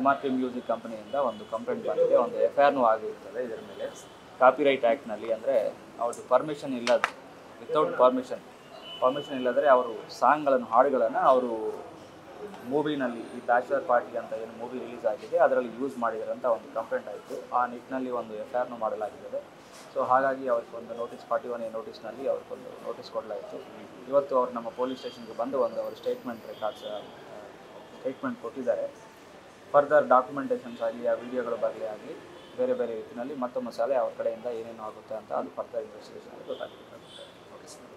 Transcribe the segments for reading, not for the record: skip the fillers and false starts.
MRK music ಕಂಪನಿಯಿಂದ ಒಂದು complaint ಬಂದಿದೆ, ಒಂದು FIRನೂ ಆಗಿರುತ್ತದೆ ಇದರ ಮೇಲೆ. ಕಾಪಿರೈಟ್ ಆ್ಯಕ್ಟ್ನಲ್ಲಿ ಅಂದರೆ ಅವ್ರದ್ದು ಪರ್ಮಿಷನ್ ಇಲ್ಲದ, ವಿತೌಟ್ ಪರ್ಮಿಷನ್ ಇಲ್ಲದ್ರೆ ಅವರು ಸಾಂಗ್ಗಳನ್ನು, ಹಾಡುಗಳನ್ನು ಅವರು ಮೂವಿನಲ್ಲಿ, ಈ ಬ್ಯಾಚುಲರ್ ಪಾರ್ಟಿ ಅಂತ ಏನು ಮೂವಿ ರಿಲೀಸ್ ಆಗಿದೆ ಅದರಲ್ಲಿ ಯೂಸ್ ಮಾಡಿದ್ದಾರೆ ಅಂತ ಒಂದು ಕಂಪ್ಲೇಂಟ್ ಆಯಿತು. ಆ ನಿಟ್ಟಿನಲ್ಲಿ ಒಂದು FIRನೂ ಮಾಡಲಾಗಿದೆ. ಸೊ ಹಾಗಾಗಿ ಅವ್ರಿಗೊಂದು ನೋಟಿಸ್ 41A ನೋಟಿಸ್ನಲ್ಲಿ ಅವ್ರಿಗೊಂದು ನೋಟಿಸ್ ಕೊಡಲಾಯಿತು. ಇವತ್ತು ಅವ್ರು ನಮ್ಮ ಪೊಲೀಸ್ ಸ್ಟೇಷನ್ಗೆ ಬಂದು ಒಂದು ಅವರು ಸ್ಟೇಟ್ಮೆಂಟ್ ಕೊಟ್ಟಿದ್ದಾರೆ. ಫರ್ದರ್ ಡಾಕ್ಯುಮೆಂಟೇಷನ್ಸ್ ಆಗಲಿ, ಆ ವಿಡಿಯೋಗಳು ಬರಲಿ ಆಗಲಿ, ಬೇರೆ ಬೇರೆ ರೀತಿಯಲ್ಲಿ ಮತ್ತೊಮ್ಮೆ ಸಲ ಅವ್ರ ಕಡೆಯಿಂದ ಏನೇನು ಆಗುತ್ತೆ ಅಂತ ಅದು ಫರ್ದರ್ ಇನ್ವೆಸ್ಟಿಗೇಷನ್ ಗೊತ್ತಾಗುತ್ತೆ. Okay sir.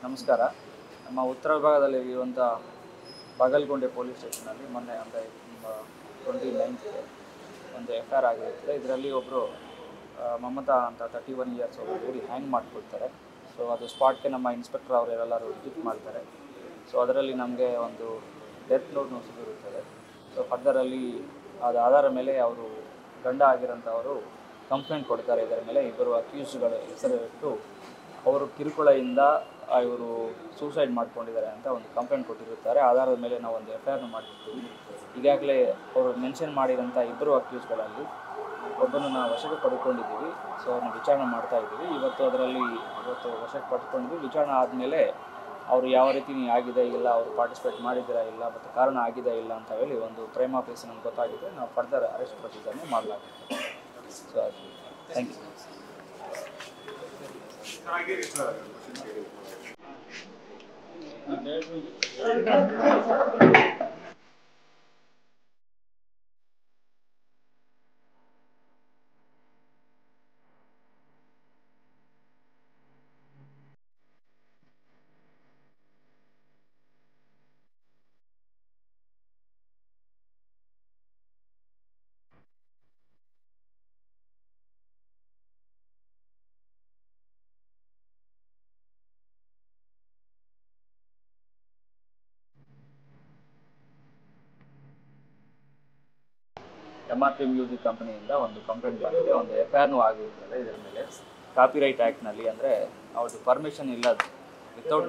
ನಮಸ್ಕಾರ. ನಮ್ಮ ಉತ್ತರ ವಿಭಾಗದಲ್ಲಿ ಇರುವಂಥ ಬಾಗಲಗುಂಟೆ ಪೊಲೀಸ್ ಸ್ಟೇಷನಲ್ಲಿ ಮೊನ್ನೆ ಅಂದರೆ 29th ಒಂದು FIR ಆಗಿರುತ್ತೆ. ಇದರಲ್ಲಿ ಒಬ್ಬರು ಮಮತಾ ಅಂತ 31 ಇಯರ್ಸ್ ಒಬ್ಬರು ಲೇಡಿ ಹ್ಯಾಂಗ್ ಮಾಡಿಕೊಡ್ತಾರೆ. ಸೊ ಅದು ಸ್ಪಾಟ್ಗೆ ನಮ್ಮ ಇನ್ಸ್ಪೆಕ್ಟರ್ ಅವರೆಲ್ಲರೂ ವಿಸಿಟ್ ಮಾಡ್ತಾರೆ. ಸೊ ಅದರಲ್ಲಿ ನಮಗೆ ಒಂದು ಡೆತ್ ನೋಟ್ನು ಸಿಗಿರುತ್ತದೆ. ಸೊ ಫರ್ದರಲ್ಲಿ ಅದು ಆಧಾರ ಮೇಲೆ ಅವರು ಗಂಡ ಆಗಿರೋಂಥವರು ಕಂಪ್ಲೇಂಟ್ ಕೊಡ್ತಾರೆ. ಇದರ ಮೇಲೆ ಇಬ್ಬರು ಅಕ್ಯೂಸ್ಗಳ ಹೆಸರು ಇಟ್ಟು ಅವರು ಕಿರುಕುಳದಿಂದ ಇವರು ಸೂಸೈಡ್ ಮಾಡ್ಕೊಂಡಿದ್ದಾರೆ ಅಂತ ಒಂದು ಕಂಪ್ಲೇಂಟ್ ಕೊಟ್ಟಿರುತ್ತಾರೆ. ಆಧಾರದ ಮೇಲೆ ನಾವು ಒಂದು FIRನೂ ಮಾಡಿರ್ತೀವಿ. ಈಗಾಗಲೇ ಅವರು ಮೆನ್ಷನ್ ಮಾಡಿರೋಂಥ ಇಬ್ಬರು ಅಕ್ಯೂಸ್ಗಳಲ್ಲಿ ಒಬ್ಬನ್ನು ನಾವು ವಶಕ್ಕೆ ಪಡ್ಕೊಂಡಿದ್ದೀವಿ. ಸೊ ನಾವು ವಿಚಾರಣೆ ಮಾಡ್ತಾ ಇದ್ದೀವಿ. ಇವತ್ತು ವಶಕ್ಕೆ ಪಡ್ಕೊಂಡಿದ್ದೀವಿ. ವಿಚಾರಣೆ ಆದಮೇಲೆ ಅವರು ಯಾವ ರೀತಿ ಆಗಿದೆ ಇಲ್ಲ, ಅವರು ಪಾರ್ಟಿಸಿಪೇಟ್ ಮಾಡಿದ್ದೀರಾ ಇಲ್ಲ, ಮತ್ತು ಕಾರಣ ಆಗಿದೆ ಇಲ್ಲ ಅಂತ ಹೇಳಿ ಒಂದು ಪ್ರೈಮಾ ಫೇಸಿ ನಮ್ಗೆ ಗೊತ್ತಾಗಿದೆ. ನಾವು ಫರ್ದರ್ ಅರೆಸ್ಟ್ ಪ್ರೊಸೀಜರ್ನೇ ಮಾಡಲಾಗುತ್ತೆ. So thank you. MRK music ಕಂಪನಿಯಿಂದ ಒಂದು ಕಂಪ್ಲೇಂಟ್ ಬಂದಿದೆ, ಒಂದು FIRನೂ ಆಗಿರುತ್ತದೆ ಇದರ ಮೇಲೆ. ಕಾಪಿರೈಟ್ ಆ್ಯಕ್ಟ್ನಲ್ಲಿ ಅಂದರೆ ಅವ್ರದ್ದು ವಿತೌಟ್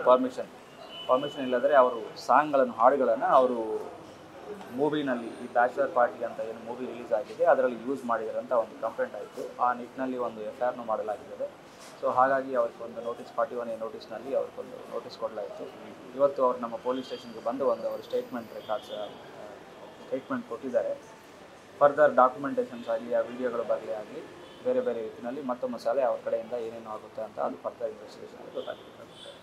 ಪರ್ಮಿಷನ್ ಇಲ್ಲದ್ರೆ ಅವರು ಸಾಂಗ್ಗಳನ್ನು, ಹಾಡುಗಳನ್ನು ಅವರು ಮೂವಿನಲ್ಲಿ, ಈ ಬ್ಯಾಚುಲರ್ ಪಾರ್ಟಿ ಅಂತ ಏನು ಮೂವಿ ರಿಲೀಸ್ ಆಗಿದೆ ಅದರಲ್ಲಿ ಯೂಸ್ ಮಾಡಿದ್ದಾರೆ ಅಂತ ಒಂದು ಕಂಪ್ಲೇಂಟ್ ಆಯಿತು. ಆ ನಿಟ್ಟಿನಲ್ಲಿ ಒಂದು FIRನೂ ಮಾಡಲಾಗಿದೆ. ಸೊ ಹಾಗಾಗಿ ಅವ್ರಿಗೊಂದು ನೋಟಿಸ್ 41A ನೋಟಿಸ್ನಲ್ಲಿ ಅವ್ರಿಗೊಂದು ನೋಟಿಸ್ ಕೊಡಲಾಯಿತು. ಇವತ್ತು ಅವ್ರು ನಮ್ಮ ಪೊಲೀಸ್ ಸ್ಟೇಷನ್ಗೆ ಬಂದು ಒಂದು ಅವರು ಸ್ಟೇಟ್ಮೆಂಟ್ ಕೊಟ್ಟಿದ್ದಾರೆ. ಫರ್ದರ್ ಡಾಕ್ಯುಮೆಂಟೇಷನ್ಸ್ ಆಗಲಿ, ಆ ವಿಡಿಯೋಗಳು ಬರಲಿ ಆಗಲಿ, ಬೇರೆ ಬೇರೆ ರೀತಿಯಲ್ಲಿ ಮತ್ತೊಮ್ಮೆ ಸಲ ಅವ್ರ ಕಡೆಯಿಂದ ಏನೇನು ಆಗುತ್ತೆ ಅಂತ ಅದು ಫರ್ದರ್ ಇನ್ವೆಸ್ಟಿಗೇಷನ್ ಗೊತ್ತಾಗುತ್ತೆ.